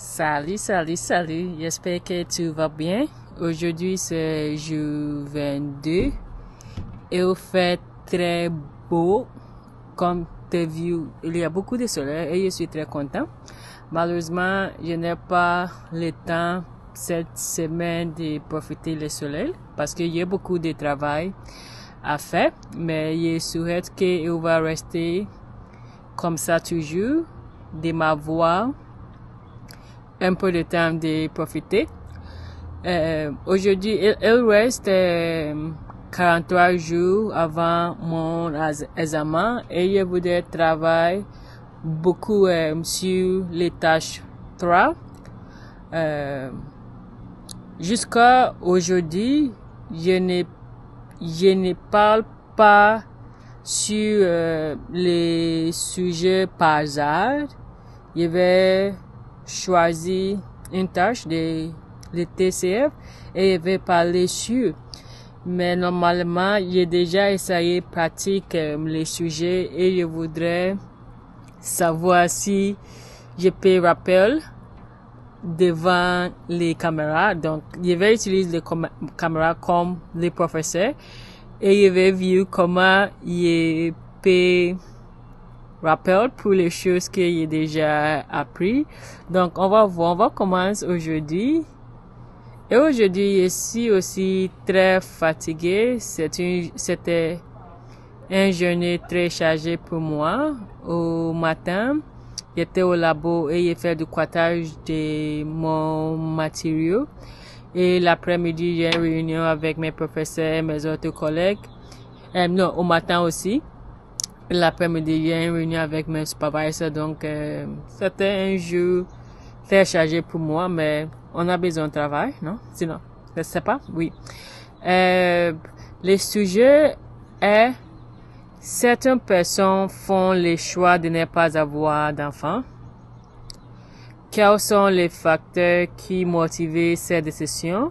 Salut, salut, salut. J'espère que tu vas bien. Aujourd'hui, c'est jour 22 et il fait très beau. Comme tu as vu, il y a beaucoup de soleil et je suis très content. Malheureusement, je n'ai pas le temps cette semaine de profiter du soleil parce qu'il y a beaucoup de travail à faire. Mais je souhaite qu'il va rester comme ça toujours, de m'avoir un peu de temps de profiter. Aujourd'hui, il reste 43 jours avant mon examen et je voudrais travailler beaucoup sur les tâches 3. Jusqu'à aujourd'hui, je ne parle pas sur les sujets par hasard. Je vais choisir une tâche de le TCF et je vais parler sur. Mais normalement, j'ai déjà essayé pratique les sujets et je voudrais savoir si je peux rappeler devant les caméras. Donc, je vais utiliser les caméras comme les professeurs et je vais voir comment je peux rappel pour les choses que j'ai déjà appris. Donc, on va commencer aujourd'hui. Et aujourd'hui, je suis aussi très fatigué. C'était une journée très chargée pour moi. Au matin, j'étais au labo et j'ai fait du coiffage de mon matériau. Et l'après-midi, j'ai une réunion avec mes professeurs et mes autres collègues. Non, au matin aussi. L'après-midi, j'ai une réunion avec mes superviseurs, donc c'était un jour très chargé pour moi, mais on a besoin de travail, non? Sinon, je sais pas, oui. Le sujet est certaines personnes font le choix de ne pas avoir d'enfants. Quels sont les facteurs qui motivent ces décisions?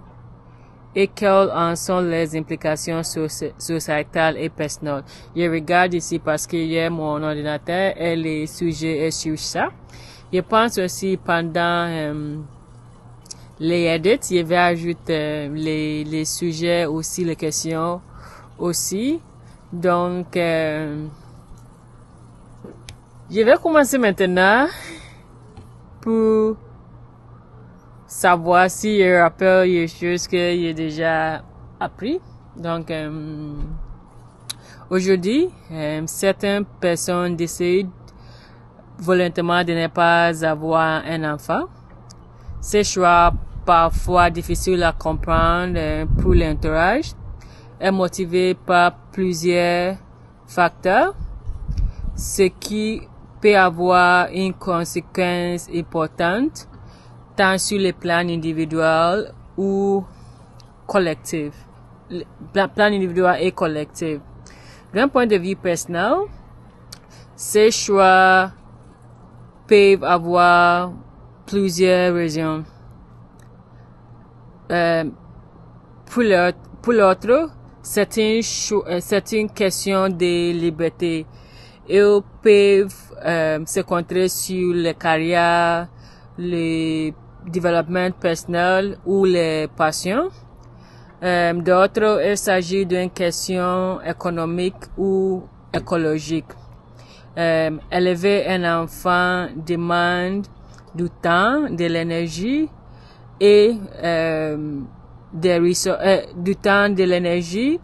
Et quelles en sont les implications sociétales et personnelles. Je regarde ici parce que j'ai mon ordinateur et les sujets est sur ça. Je pense aussi pendant les edits, je vais ajouter les sujets aussi, les questions aussi. Donc, je vais commencer maintenant pour savoir si je rappelle les choses que j'ai déjà appris. Donc, aujourd'hui, certaines personnes décident volontairement de ne pas avoir un enfant. Ce choix, parfois difficile à comprendre pour l'entourage, est motivé par plusieurs facteurs, ce qui peut avoir une conséquence importante tant sur le plan individuel ou collectif. Plan individuel et collectif. D'un point de vue personnel, ces choix peuvent avoir plusieurs raisons. Pour l'autre, c'est une question de liberté. Ils peuvent se concentrer sur les carrières, le développement personnel ou les passions. D'autres, il s'agit d'une question économique ou écologique. Élever un enfant demande du temps, de l'énergie et des ressources, du temps, de l'énergie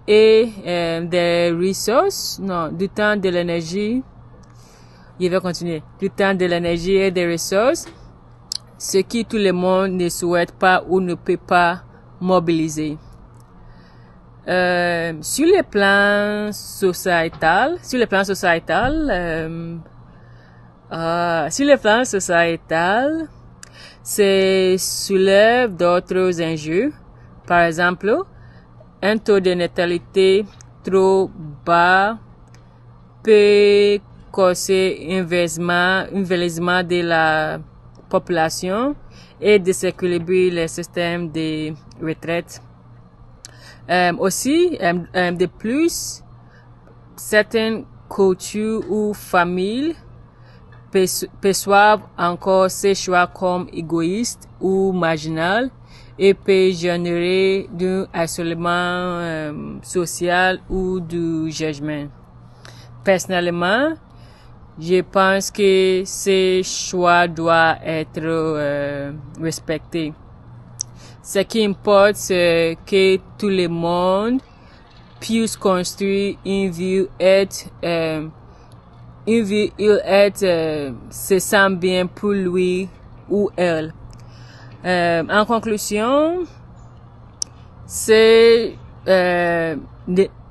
et des ressources. Non, du temps, de l'énergie. Je vais continuer. Du temps, de l'énergie et des ressources, ce qui tout le monde ne souhaite pas ou ne peut pas mobiliser. Sur le plan sociétal, c'est soulève d'autres enjeux. Par exemple, un taux de natalité trop bas peut causer un vieillissement de la population et déséquilibrer le système de retraite. De plus, certaines cultures ou familles perçoivent encore ces choix comme égoïstes ou marginaux et peut générer d'un isolement social ou du jugement. Personnellement, je pense que ces choix doivent être respectés. Ce qui importe, c'est que tout le monde puisse construire une vie se sent bien pour lui ou elle. En conclusion,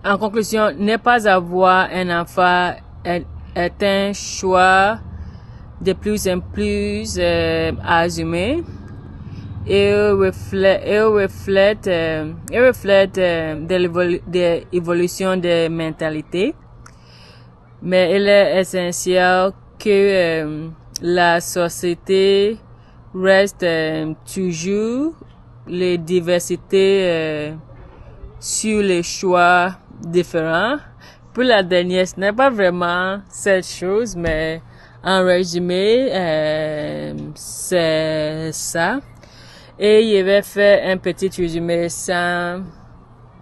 ne pas avoir un enfant est un choix de plus en plus assumé et reflète de l'évolution des mentalités. Mais il est essentiel que la société reste toujours les diversités sur les choix différents. Pour la dernière, ce n'est pas vraiment cette chose, mais en résumé, c'est ça. Et je vais faire un petit résumé sans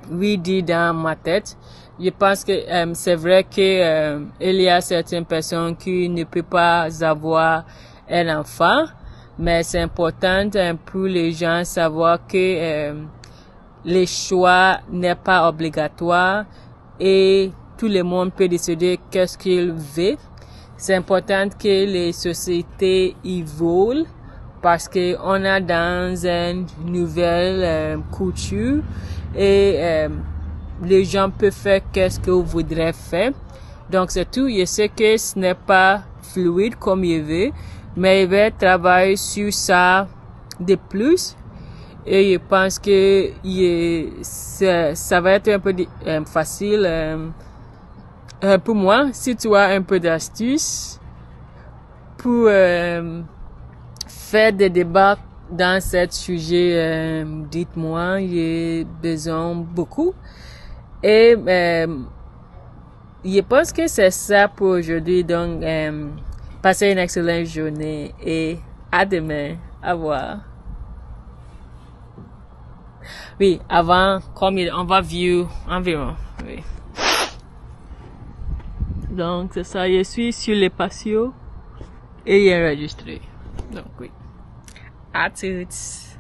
dire dans ma tête. Je pense que c'est vrai que il y a certaines personnes qui ne peuvent pas avoir un enfant, mais c'est important pour les gens savoir que les choix n'est pas obligatoire et tout le monde peut décider qu'est-ce qu'il veut. C'est important que les sociétés évoluent parce que on est dans une nouvelle culture et les gens peuvent faire qu'est-ce qu'ils voudraient faire. Donc c'est tout. Je sais que ce n'est pas fluide comme je veux, mais je vais travailler sur ça de plus. Et je pense que ça va être un peu facile pour moi si tu as un peu d'astuces pour faire des débats dans ce sujet. Dites-moi, j'ai besoin beaucoup. Et je pense que c'est ça pour aujourd'hui. Donc, passez une excellente journée et à demain. Au revoir. Oui, avant, comme on va view environ. Oui. Donc, c'est ça. Je suis sur les patios et il est enregistré. Donc, oui. À toutes.